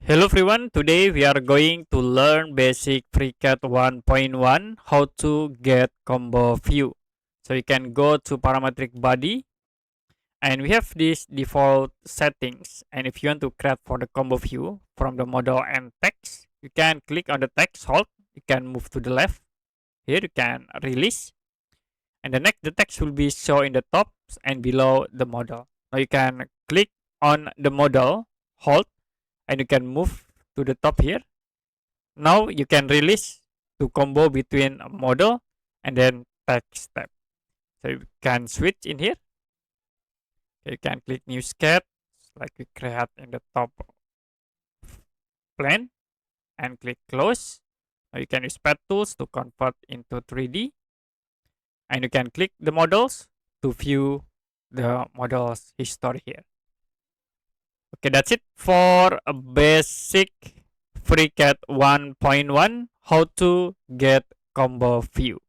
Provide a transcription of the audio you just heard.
Hello everyone, today we are going to learn basic FreeCAD 1.1 how to get combo view. So you can go to parametric body and we have this default settings, and if you want to create for the combo view from the model and text, you can click on the text, hold, you can move to the left. Here you can release, and the text will be shown in the top and below the model. Now you can click on the model, hold, and you can move to the top here. Now you can release to combo between a model and then text tab. So you can switch in here. You can click new sketch like we create in the top plane and click close. Now you can use pad tools to convert into 3D, and you can click the models to view the model's history here. Okay, that's it for a basic FreeCAD 1.1 how to get combo view.